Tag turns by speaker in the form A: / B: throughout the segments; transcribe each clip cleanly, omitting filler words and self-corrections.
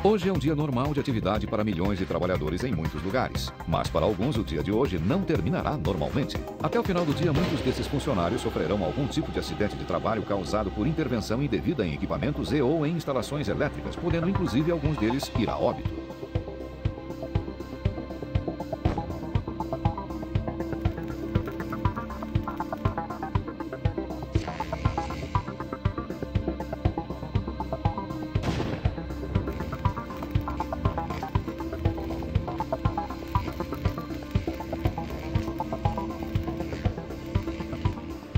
A: Hoje é um dia normal de atividade para milhões de trabalhadores em muitos lugares. Mas para alguns, o dia de hoje não terminará normalmente. Até o final do dia, muitos desses funcionários sofrerão algum tipo de acidente de trabalho causado por intervenção indevida em equipamentos e ou em instalações elétricas, podendo inclusive alguns deles ir a óbito.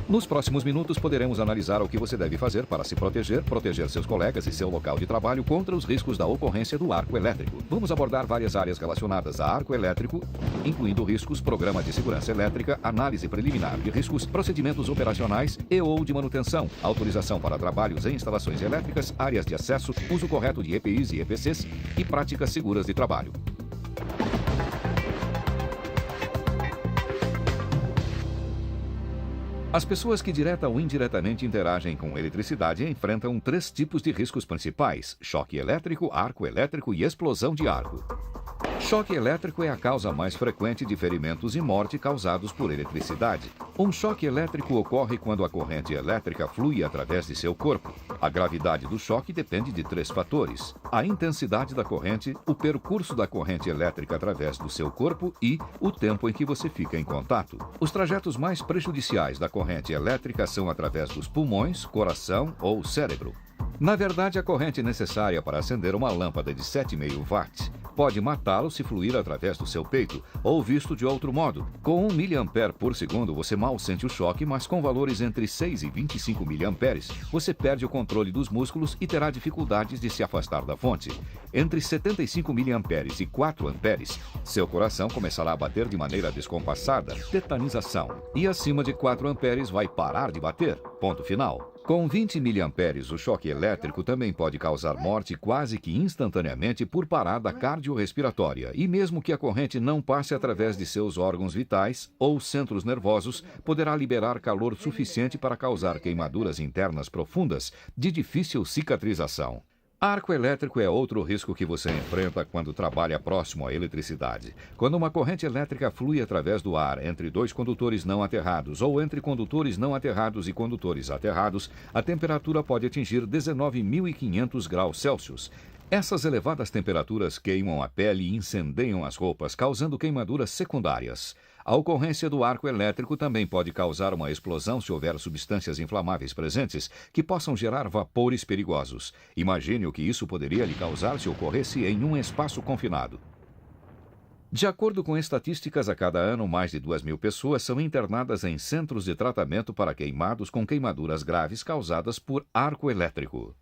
A: Nos próximos minutos, poderemos analisar o que você deve fazer para se proteger, proteger seus colegas e seu local de trabalho contra os riscos da ocorrência do arco elétrico. Vamos abordar várias áreas relacionadas a arco elétrico, incluindo riscos, programa de segurança elétrica, análise preliminar de riscos, procedimentos operacionais e ou de manutenção, autorização para trabalhos em instalações elétricas, áreas de acesso, uso correto de EPIs e EPCs e práticas seguras de trabalho. As pessoas que direta ou indiretamente interagem com eletricidade enfrentam 3 tipos de riscos principais: choque elétrico, arco elétrico e explosão de arco. Choque elétrico é a causa mais frequente de ferimentos e morte causados por eletricidade. Um choque elétrico ocorre quando a corrente elétrica flui através de seu corpo. A gravidade do choque depende de 3 fatores: a intensidade da corrente, o percurso da corrente elétrica através do seu corpo e o tempo em que você fica em contato. Os trajetos mais prejudiciais da corrente elétrica são através dos pulmões, coração ou cérebro. Na verdade, a corrente necessária para acender uma lâmpada de 7,5 watts pode matá-lo se fluir através do seu peito, ou visto de outro modo. Com 1 mA por segundo, você mal sente o choque, mas com valores entre 6 e 25 mA, você perde o controle dos músculos e terá dificuldades de se afastar da fonte. Entre 75 mA e 4 amperes, seu coração começará a bater de maneira descompassada, tetanização, e acima de 4 amperes vai parar de bater. Ponto final. Com 20 mA, o choque elétrico também pode causar morte quase que instantaneamente por parada cardiorrespiratória, e mesmo que a corrente não passe através de seus órgãos vitais ou centros nervosos, poderá liberar calor suficiente para causar queimaduras internas profundas de difícil cicatrização. Arco elétrico é outro risco que você enfrenta quando trabalha próximo à eletricidade. Quando uma corrente elétrica flui através do ar entre 2 condutores não aterrados ou entre condutores não aterrados e condutores aterrados, a temperatura pode atingir 19.500 graus Celsius. Essas elevadas temperaturas queimam a pele e incendeiam as roupas, causando queimaduras secundárias. A ocorrência do arco elétrico também pode causar uma explosão se houver substâncias inflamáveis presentes que possam gerar vapores perigosos. Imagine o que isso poderia lhe causar se ocorresse em um espaço confinado. De acordo com estatísticas, a cada ano, mais de 2.000 pessoas são internadas em centros de tratamento para queimados com queimaduras graves causadas por arco elétrico.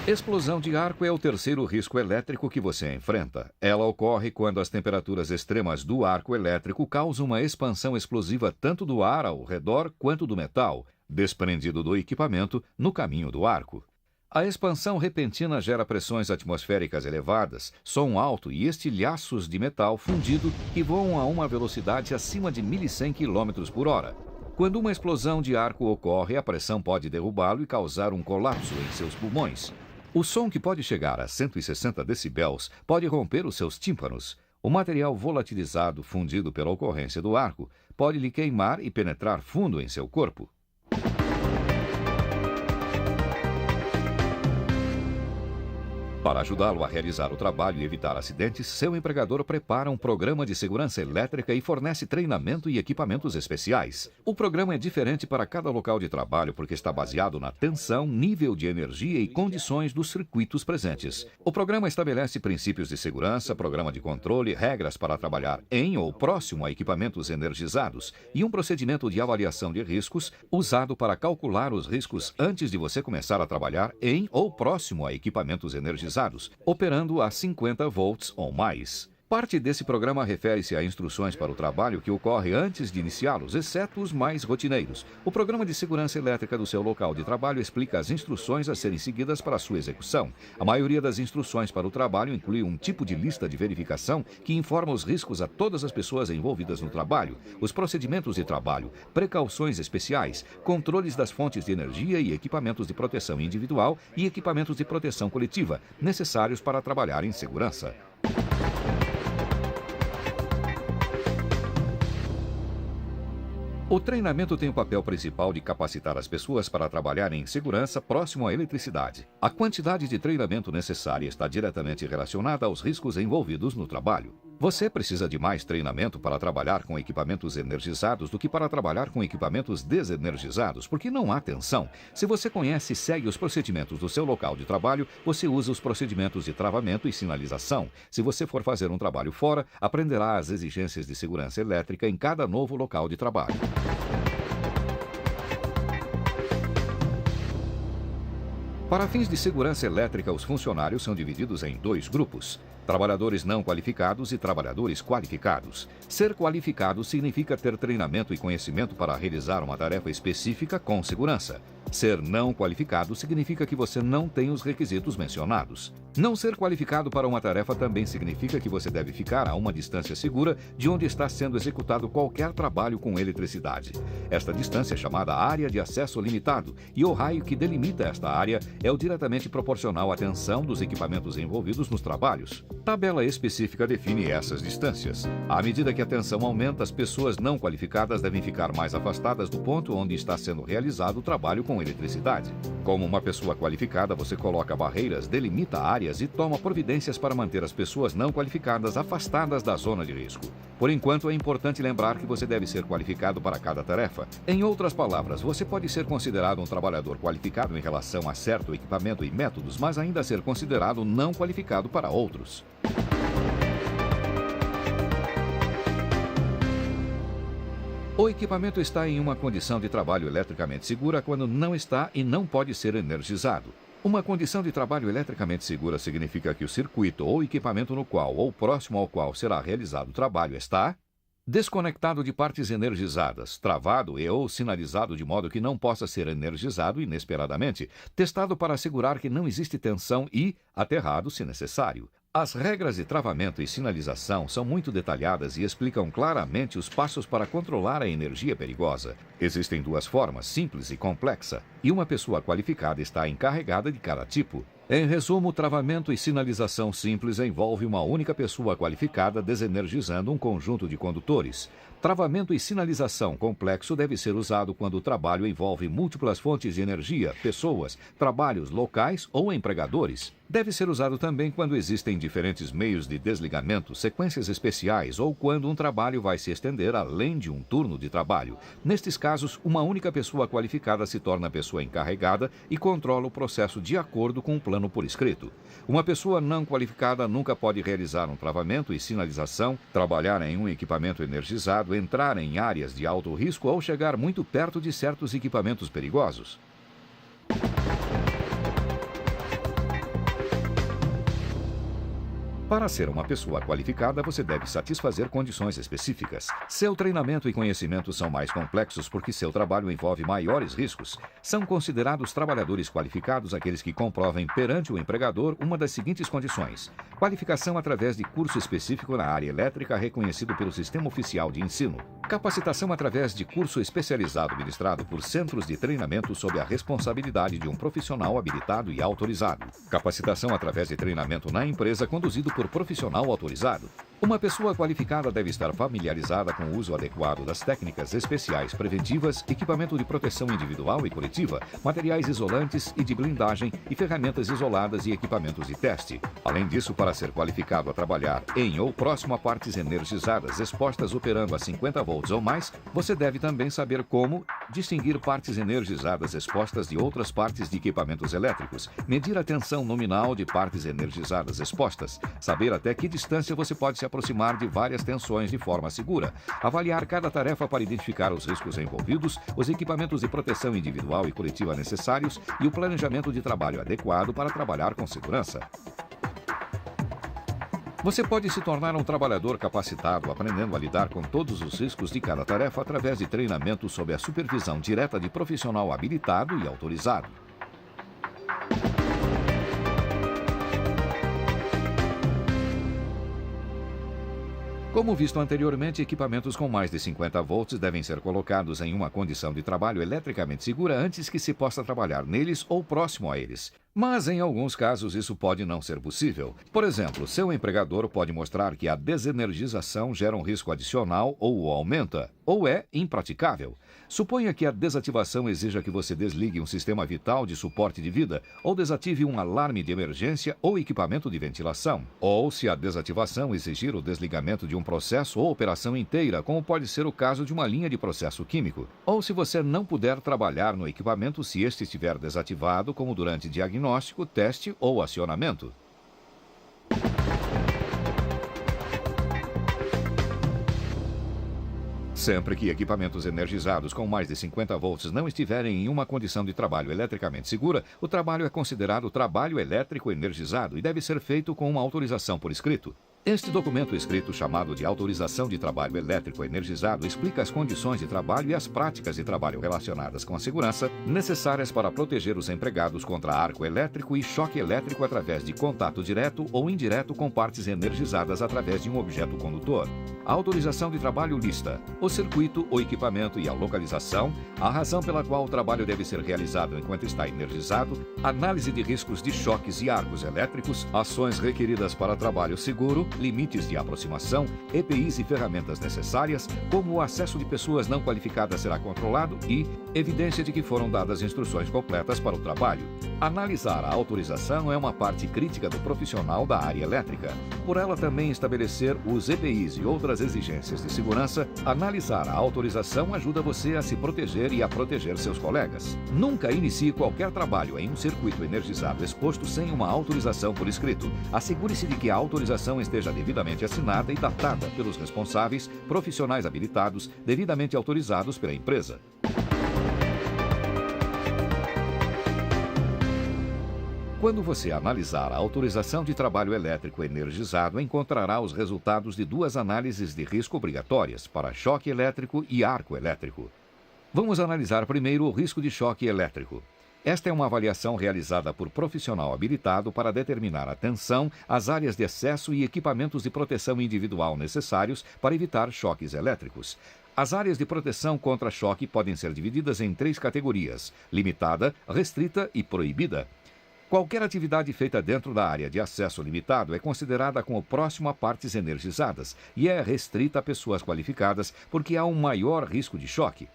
A: Explosão de arco é o terceiro risco elétrico que você enfrenta. Ela ocorre quando as temperaturas extremas do arco elétrico causam uma expansão explosiva tanto do ar ao redor quanto do metal, desprendido do equipamento, no caminho do arco. A expansão repentina gera pressões atmosféricas elevadas, som alto e estilhaços de metal fundido que voam a uma velocidade acima de 1.100 km por hora. Quando uma explosão de arco ocorre, a pressão pode derrubá-lo e causar um colapso em seus pulmões. O som, que pode chegar a 160 decibéis, pode romper os seus tímpanos. O material volatilizado fundido pela ocorrência do arco pode lhe queimar e penetrar fundo em seu corpo. Para ajudá-lo a realizar o trabalho e evitar acidentes, seu empregador prepara um programa de segurança elétrica e fornece treinamento e equipamentos especiais. O programa é diferente para cada local de trabalho porque está baseado na tensão, nível de energia e condições dos circuitos presentes. O programa estabelece princípios de segurança, programa de controle, regras para trabalhar em ou próximo a equipamentos energizados e um procedimento de avaliação de riscos usado para calcular os riscos antes de você começar a trabalhar em ou próximo a equipamentos energizados, operando a 50 volts ou mais. Parte desse programa refere-se a instruções para o trabalho que ocorre antes de iniciá-los, exceto os mais rotineiros. O programa de segurança elétrica do seu local de trabalho explica as instruções a serem seguidas para sua execução. A maioria das instruções para o trabalho inclui um tipo de lista de verificação que informa os riscos a todas as pessoas envolvidas no trabalho, os procedimentos de trabalho, precauções especiais, controles das fontes de energia e equipamentos de proteção individual e equipamentos de proteção coletiva, necessários para trabalhar em segurança. O treinamento tem o papel principal de capacitar as pessoas para trabalharem em segurança próximo à eletricidade. A quantidade de treinamento necessária está diretamente relacionada aos riscos envolvidos no trabalho. Você precisa de mais treinamento para trabalhar com equipamentos energizados do que para trabalhar com equipamentos desenergizados, porque não há tensão. Se você conhece e segue os procedimentos do seu local de trabalho, você usa os procedimentos de travamento e sinalização. Se você for fazer um trabalho fora, aprenderá as exigências de segurança elétrica em cada novo local de trabalho. Para fins de segurança elétrica, os funcionários são divididos em 2 grupos: trabalhadores não qualificados e trabalhadores qualificados. Ser qualificado significa ter treinamento e conhecimento para realizar uma tarefa específica com segurança. Ser não qualificado significa que você não tem os requisitos mencionados. Não ser qualificado para uma tarefa também significa que você deve ficar a uma distância segura de onde está sendo executado qualquer trabalho com eletricidade. Esta distância é chamada área de acesso limitado, e o raio que delimita esta área é o diretamente proporcional à tensão dos equipamentos envolvidos nos trabalhos. Tabela específica define essas distâncias. À medida que a tensão aumenta, as pessoas não qualificadas devem ficar mais afastadas do ponto onde está sendo realizado o trabalho com eletricidade. Como uma pessoa qualificada, você coloca barreiras, delimita áreas e toma providências para manter as pessoas não qualificadas afastadas da zona de risco. Por enquanto, é importante lembrar que você deve ser qualificado para cada tarefa. Em outras palavras, você pode ser considerado um trabalhador qualificado em relação a certo equipamento e métodos, mas ainda ser considerado não qualificado para outros. O equipamento está em uma condição de trabalho eletricamente segura quando não está e não pode ser energizado. Uma condição de trabalho eletricamente segura significa que o circuito ou equipamento no qual ou próximo ao qual será realizado o trabalho está desconectado de partes energizadas, travado e ou sinalizado de modo que não possa ser energizado inesperadamente, testado para assegurar que não existe tensão e aterrado se necessário. As regras de travamento e sinalização são muito detalhadas e explicam claramente os passos para controlar a energia perigosa. Existem 2 formas, simples e complexa, e uma pessoa qualificada está encarregada de cada tipo. Em resumo, travamento e sinalização simples envolve uma única pessoa qualificada desenergizando um conjunto de condutores. Travamento e sinalização complexo deve ser usado quando o trabalho envolve múltiplas fontes de energia, pessoas, trabalhos locais ou empregadores. Deve ser usado também quando existem diferentes meios de desligamento, sequências especiais ou quando um trabalho vai se estender além de um turno de trabalho. Nestes casos, uma única pessoa qualificada se torna a pessoa encarregada e controla o processo de acordo com o plano por escrito. Uma pessoa não qualificada nunca pode realizar um travamento e sinalização, trabalhar em um equipamento energizado, entrar em áreas de alto risco ou chegar muito perto de certos equipamentos perigosos. Para ser uma pessoa qualificada, você deve satisfazer condições específicas. Seu treinamento e conhecimento são mais complexos porque seu trabalho envolve maiores riscos. São considerados trabalhadores qualificados aqueles que comprovem perante o empregador uma das seguintes condições: qualificação através de curso específico na área elétrica reconhecido pelo Sistema Oficial de Ensino. Capacitação através de curso especializado ministrado por centros de treinamento sob a responsabilidade de um profissional habilitado e autorizado. Capacitação através de treinamento na empresa conduzido por profissional autorizado. Uma pessoa qualificada deve estar familiarizada com o uso adequado das técnicas especiais preventivas, equipamento de proteção individual e coletiva, materiais isolantes e de blindagem e ferramentas isoladas e equipamentos de teste. Além disso, para ser qualificado a trabalhar em ou próximo a partes energizadas expostas operando a 50 volts ou mais, você deve também saber como distinguir partes energizadas expostas de outras partes de equipamentos elétricos, medir a tensão nominal de partes energizadas expostas, saber até que distância você pode se aproximar de várias tensões de forma segura, avaliar cada tarefa para identificar os riscos envolvidos, os equipamentos de proteção individual e coletiva necessários e o planejamento de trabalho adequado para trabalhar com segurança. Você pode se tornar um trabalhador capacitado, aprendendo a lidar com todos os riscos de cada tarefa através de treinamento sob a supervisão direta de profissional habilitado e autorizado. Como visto anteriormente, equipamentos com mais de 50 volts devem ser colocados em uma condição de trabalho eletricamente segura antes que se possa trabalhar neles ou próximo a eles. Mas, em alguns casos, isso pode não ser possível. Por exemplo, seu empregador pode mostrar que a desenergização gera um risco adicional ou o aumenta, ou é impraticável. Suponha que a desativação exija que você desligue um sistema vital de suporte de vida, ou desative um alarme de emergência ou equipamento de ventilação. Ou se a desativação exigir o desligamento de um processo ou operação inteira, como pode ser o caso de uma linha de processo químico. Ou se você não puder trabalhar no equipamento se este estiver desativado, como durante diagnóstico, teste ou acionamento. Sempre que equipamentos energizados com mais de 50 volts não estiverem em uma condição de trabalho eletricamente segura, o trabalho é considerado trabalho elétrico energizado e deve ser feito com uma autorização por escrito. Este documento escrito, chamado de Autorização de Trabalho Elétrico Energizado, explica as condições de trabalho e as práticas de trabalho relacionadas com a segurança necessárias para proteger os empregados contra arco elétrico e choque elétrico através de contato direto ou indireto com partes energizadas através de um objeto condutor. A autorização de trabalho lista o circuito, o equipamento e a localização, a razão pela qual o trabalho deve ser realizado enquanto está energizado, análise de riscos de choques e arcos elétricos, ações requeridas para trabalho seguro, limites de aproximação, EPIs e ferramentas necessárias, como o acesso de pessoas não qualificadas será controlado e evidência de que foram dadas instruções completas para o trabalho. Analisar a autorização é uma parte crítica do profissional da área elétrica. Por ela também estabelecer os EPIs e outras exigências de segurança, analisar a autorização ajuda você a se proteger e a proteger seus colegas. Nunca inicie qualquer trabalho em um circuito energizado exposto sem uma autorização por escrito. Assegure-se de que a autorização esteja devidamente assinada e datada pelos responsáveis, profissionais habilitados, devidamente autorizados pela empresa. Quando você analisar a autorização de trabalho elétrico energizado, encontrará os resultados de duas análises de risco obrigatórias para choque elétrico e arco elétrico. Vamos analisar primeiro o risco de choque elétrico. Esta é uma avaliação realizada por profissional habilitado para determinar a tensão, as áreas de acesso e equipamentos de proteção individual necessários para evitar choques elétricos. As áreas de proteção contra choque podem ser divididas em 3 categorias: limitada, restrita e proibida. Qualquer atividade feita dentro da área de acesso limitado é considerada como próxima a partes energizadas e é restrita a pessoas qualificadas porque há um maior risco de choque.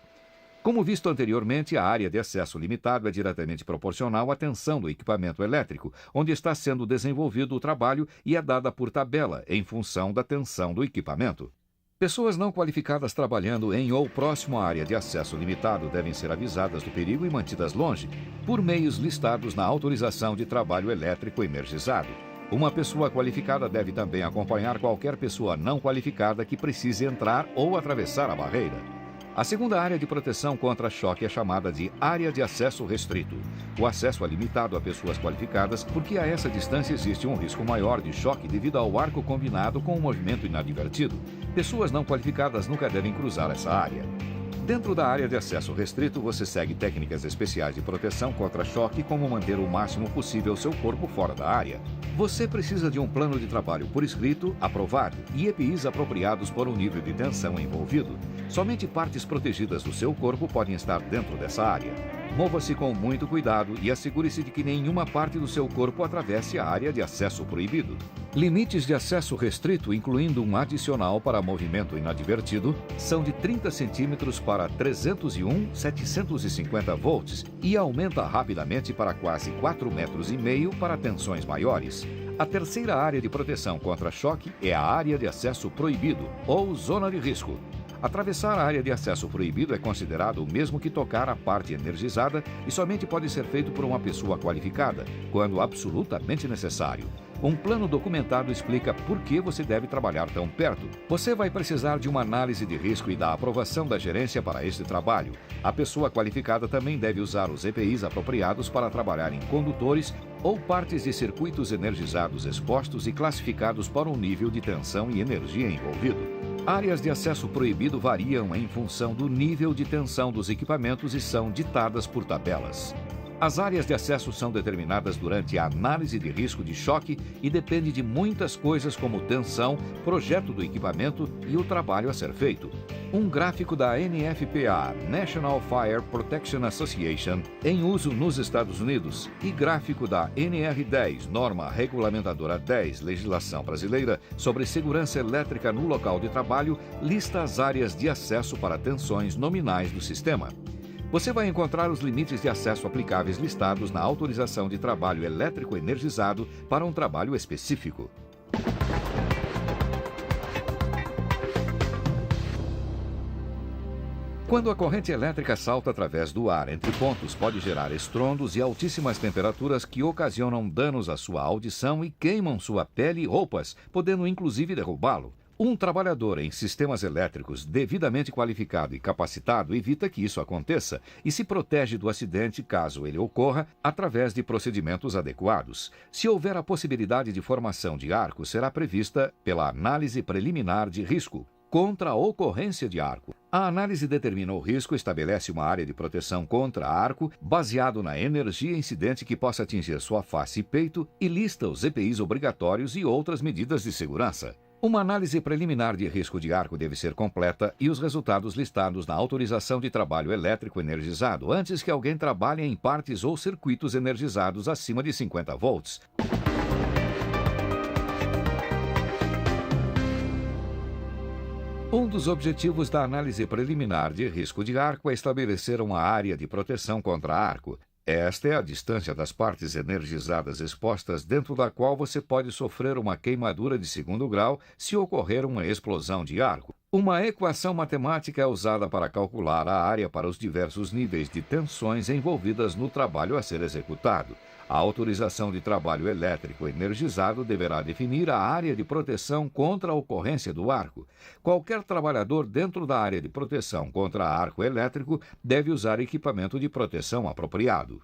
A: Como visto anteriormente, a área de acesso limitado é diretamente proporcional à tensão do equipamento elétrico, onde está sendo desenvolvido o trabalho e é dada por tabela, em função da tensão do equipamento. Pessoas não qualificadas trabalhando em ou próximo à área de acesso limitado devem ser avisadas do perigo e mantidas longe, por meios listados na autorização de trabalho elétrico energizado. Uma pessoa qualificada deve também acompanhar qualquer pessoa não qualificada que precise entrar ou atravessar a barreira. A segunda área de proteção contra choque é chamada de área de acesso restrito. O acesso é limitado a pessoas qualificadas porque a essa distância existe um risco maior de choque devido ao arco combinado com o movimento inadvertido. Pessoas não qualificadas nunca devem cruzar essa área. Dentro da área de acesso restrito, você segue técnicas especiais de proteção contra choque, como manter o máximo possível seu corpo fora da área. Você precisa de um plano de trabalho por escrito, aprovado, e EPIs apropriados por um nível de tensão envolvido. Somente partes protegidas do seu corpo podem estar dentro dessa área. Mova-se com muito cuidado e assegure-se de que nenhuma parte do seu corpo atravesse a área de acesso proibido. Limites de acesso restrito, incluindo um adicional para movimento inadvertido, são de 30 centímetros para 301,750 volts e aumenta rapidamente para quase 4,5 metros para tensões maiores. A terceira área de proteção contra choque é a área de acesso proibido, ou zona de risco. Atravessar a área de acesso proibido é considerado o mesmo que tocar a parte energizada e somente pode ser feito por uma pessoa qualificada, quando absolutamente necessário. Um plano documentado explica por que você deve trabalhar tão perto. Você vai precisar de uma análise de risco e da aprovação da gerência para este trabalho. A pessoa qualificada também deve usar os EPIs apropriados para trabalhar em condutores ou partes de circuitos energizados expostos e classificados por um nível de tensão e energia envolvido. Áreas de acesso proibido variam em função do nível de tensão dos equipamentos e são ditadas por tabelas. As áreas de acesso são determinadas durante a análise de risco de choque e depende de muitas coisas como tensão, projeto do equipamento e o trabalho a ser feito. Um gráfico da NFPA, National Fire Protection Association, em uso nos Estados Unidos, e gráfico da NR10, Norma Regulamentadora 10, legislação brasileira, sobre segurança elétrica no local de trabalho, lista as áreas de acesso para tensões nominais do sistema. Você vai encontrar os limites de acesso aplicáveis listados na autorização de trabalho elétrico energizado para um trabalho específico. Quando a corrente elétrica salta através do ar entre pontos, pode gerar estrondos e altíssimas temperaturas que ocasionam danos à sua audição e queimam sua pele e roupas, podendo inclusive derrubá-lo. Um trabalhador em sistemas elétricos devidamente qualificado e capacitado evita que isso aconteça e se protege do acidente caso ele ocorra através de procedimentos adequados. Se houver a possibilidade de formação de arco, será prevista pela análise preliminar de risco contra a ocorrência de arco. A análise determina o risco, estabelece uma área de proteção contra arco baseado na energia incidente que possa atingir sua face e peito e lista os EPIs obrigatórios e outras medidas de segurança. Uma análise preliminar de risco de arco deve ser completa e os resultados listados na autorização de trabalho elétrico energizado antes que alguém trabalhe em partes ou circuitos energizados acima de 50 volts. Um dos objetivos da análise preliminar de risco de arco é estabelecer uma área de proteção contra arco. Esta é a distância das partes energizadas expostas dentro da qual você pode sofrer uma queimadura de segundo grau se ocorrer uma explosão de arco. Uma equação matemática é usada para calcular a área para os diversos níveis de tensões envolvidas no trabalho a ser executado. A autorização de trabalho elétrico energizado deverá definir a área de proteção contra a ocorrência do arco. Qualquer trabalhador dentro da área de proteção contra arco elétrico deve usar equipamento de proteção apropriado.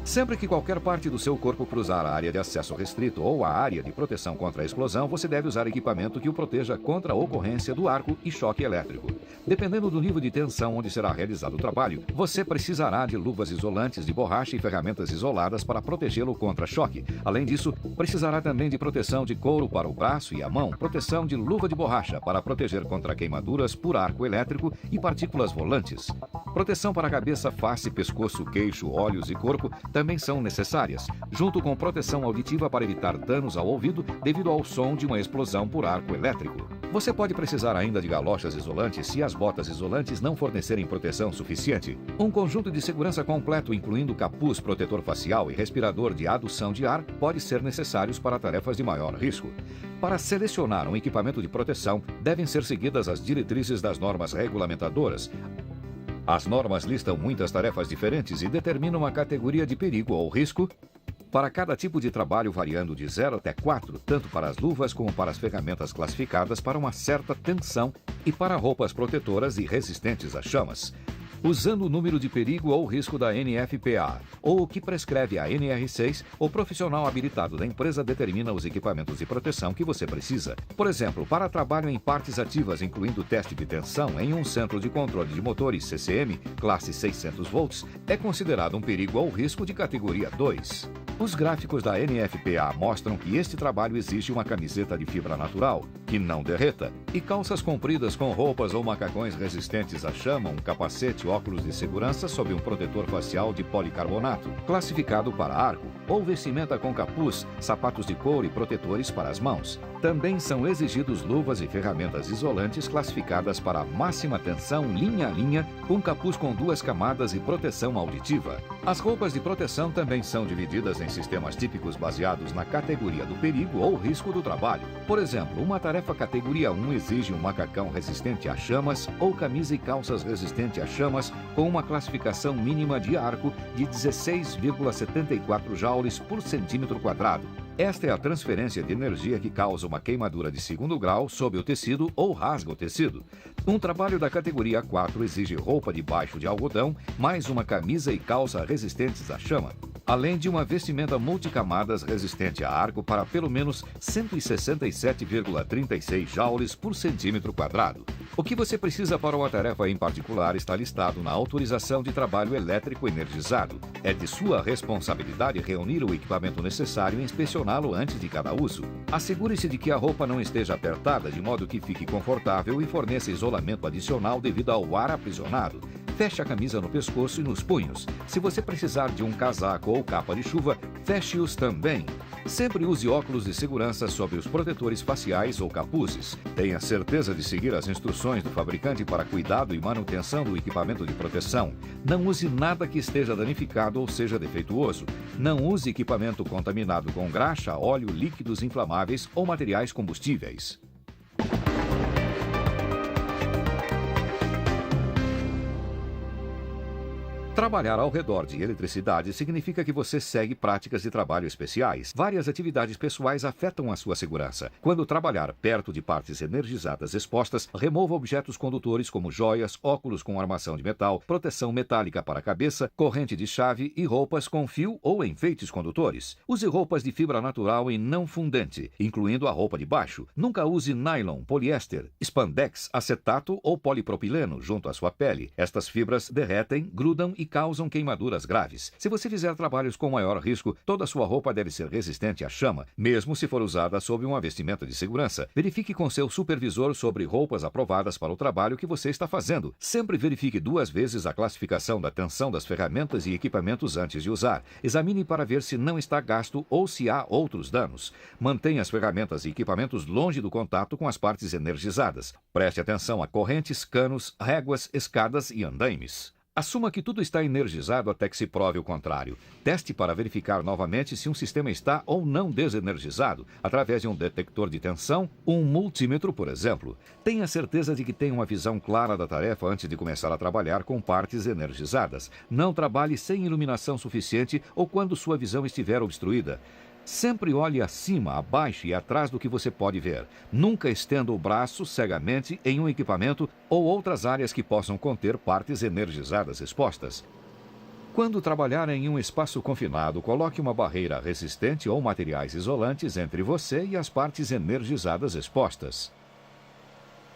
A: Sempre que qualquer parte do seu corpo cruzar a área de acesso restrito ou a área de proteção contra a explosão, você deve usar equipamento que o proteja contra a ocorrência do arco e choque elétrico. Dependendo do nível de tensão onde será realizado o trabalho, você precisará de luvas isolantes de borracha e ferramentas isoladas para protegê-lo contra choque. Além disso, precisará também de proteção de couro para o braço e a mão, proteção de luva de borracha para proteger contra queimaduras por arco elétrico e partículas volantes. Proteção para a cabeça, face, pescoço, queixo, olhos e corpo também são necessárias, junto com proteção auditiva para evitar danos ao ouvido devido ao som de uma explosão por arco elétrico. Você pode precisar ainda de galochas isolantes se as botas isolantes não fornecerem proteção suficiente. Um conjunto de segurança completo, incluindo capuz, protetor facial e respirador de adução de ar, pode ser necessários para tarefas de maior risco. Para selecionar um equipamento de proteção, devem ser seguidas as diretrizes das normas regulamentadoras. As normas listam muitas tarefas diferentes e determinam a categoria de perigo ou risco para cada tipo de trabalho, variando de 0 até 4, tanto para as luvas como para as ferramentas classificadas para uma certa tensão e para roupas protetoras e resistentes a chamas. Usando o número de perigo ou risco da NFPA, ou o que prescreve a NR6, o profissional habilitado da empresa determina os equipamentos de proteção que você precisa. Por exemplo, para trabalho em partes ativas, incluindo teste de tensão em um centro de controle de motores CCM, classe 600 volts, é considerado um perigo ou risco de categoria 2. Os gráficos da NFPA mostram que este trabalho exige uma camiseta de fibra natural, que não derreta, e calças compridas com roupas ou macacões resistentes à chama, um capacete, óculos de segurança sob um protetor facial de policarbonato, classificado para arco, ou vestimenta com capuz, sapatos de couro e protetores para as mãos. Também são exigidos luvas e ferramentas isolantes classificadas para máxima tensão linha a linha, com capuz com 2 camadas e proteção auditiva. As roupas de proteção também são divididas em sistemas típicos baseados na categoria do perigo ou risco do trabalho. Por exemplo, uma tarefa categoria 1 exige um macacão resistente a chamas ou camisa e calças resistente a chamas com uma classificação mínima de arco de 16,74 joules por centímetro quadrado. Esta é a transferência de energia que causa uma queimadura de segundo grau sob o tecido ou rasga o tecido. Um trabalho da categoria 4 exige roupa de baixo de algodão, mais uma camisa e calça resistentes à chama, além de uma vestimenta multicamadas resistente a arco para pelo menos 167,36 joules por centímetro quadrado. O que você precisa para uma tarefa em particular está listado na autorização de trabalho elétrico energizado. É de sua responsabilidade reunir o equipamento necessário e inspecioná-lo antes de cada uso. Assegure-se de que a roupa não esteja apertada de modo que fique confortável e forneça isolamento adicional devido ao ar aprisionado. Feche a camisa no pescoço e nos punhos. Se você precisar de um casaco ou capa de chuva, feche-os também. Sempre use óculos de segurança sobre os protetores faciais ou capuzes. Tenha certeza de seguir as instruções do fabricante para cuidado e manutenção do equipamento de proteção. Não use nada que esteja danificado ou seja defeituoso. Não use equipamento contaminado com graxa, óleo, líquidos inflamáveis ou materiais combustíveis. Trabalhar ao redor de eletricidade significa que você segue práticas de trabalho especiais. Várias atividades pessoais afetam a sua segurança. Quando trabalhar perto de partes energizadas expostas, remova objetos condutores como joias, óculos com armação de metal, proteção metálica para a cabeça, corrente de chave e roupas com fio ou enfeites condutores. Use roupas de fibra natural e não fundente, incluindo a roupa de baixo. Nunca use nylon, poliéster, spandex, acetato ou polipropileno junto à sua pele. Estas fibras derretem, grudam e causam queimaduras graves. Se você fizer trabalhos com maior risco, toda a sua roupa deve ser resistente à chama, mesmo se for usada sob uma vestimenta de segurança. Verifique com seu supervisor sobre roupas aprovadas para o trabalho que você está fazendo. Sempre verifique 2 vezes a classificação da tensão das ferramentas e equipamentos antes de usar. Examine para ver se não está gasto ou se há outros danos. Mantenha as ferramentas e equipamentos longe do contato com as partes energizadas. Preste atenção a correntes, canos, réguas, escadas e andaimes. Assuma que tudo está energizado até que se prove o contrário. Teste para verificar novamente se um sistema está ou não desenergizado, através de um detector de tensão, um multímetro, por exemplo. Tenha certeza de que tem uma visão clara da tarefa antes de começar a trabalhar com partes energizadas. Não trabalhe sem iluminação suficiente ou quando sua visão estiver obstruída. Sempre olhe acima, abaixo e atrás do que você pode ver. Nunca estenda o braço cegamente em um equipamento ou outras áreas que possam conter partes energizadas expostas. Quando trabalhar em um espaço confinado, coloque uma barreira resistente ou materiais isolantes entre você e as partes energizadas expostas.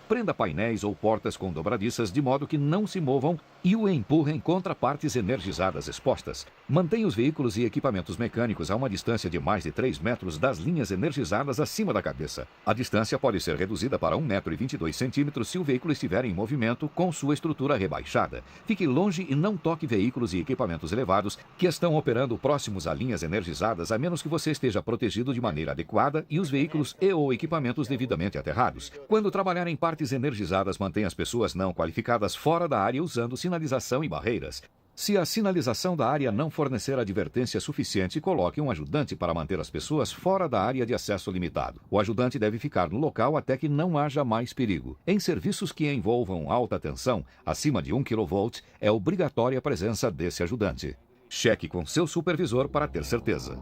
A: Prenda painéis ou portas com dobradiças de modo que não se movam e o empurrem contra partes energizadas expostas. Mantenha os veículos e equipamentos mecânicos a uma distância de mais de 3 metros das linhas energizadas acima da cabeça. A distância pode ser reduzida para 1,22 m se o veículo estiver em movimento com sua estrutura rebaixada. Fique longe e não toque veículos e equipamentos elevados que estão operando próximos a linhas energizadas, a menos que você esteja protegido de maneira adequada e os veículos e ou equipamentos devidamente aterrados. Quando trabalhar em partes energizadas, mantenha as pessoas não qualificadas fora da área usando sinalização e barreiras. Se a sinalização da área não fornecer advertência suficiente, coloque um ajudante para manter as pessoas fora da área de acesso limitado. O ajudante deve ficar no local até que não haja mais perigo. Em serviços que envolvam alta tensão, acima de 1 kV, é obrigatória a presença desse ajudante. Cheque com seu supervisor para ter certeza.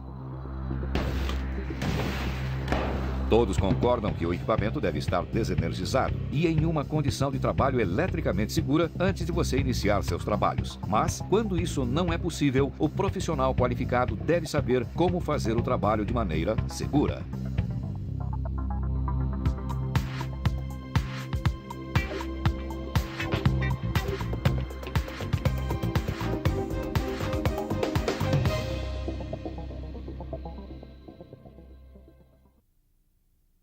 A: Todos concordam que o equipamento deve estar desenergizado e em uma condição de trabalho eletricamente segura antes de você iniciar seus trabalhos. Mas, quando isso não é possível, o profissional qualificado deve saber como fazer o trabalho de maneira segura.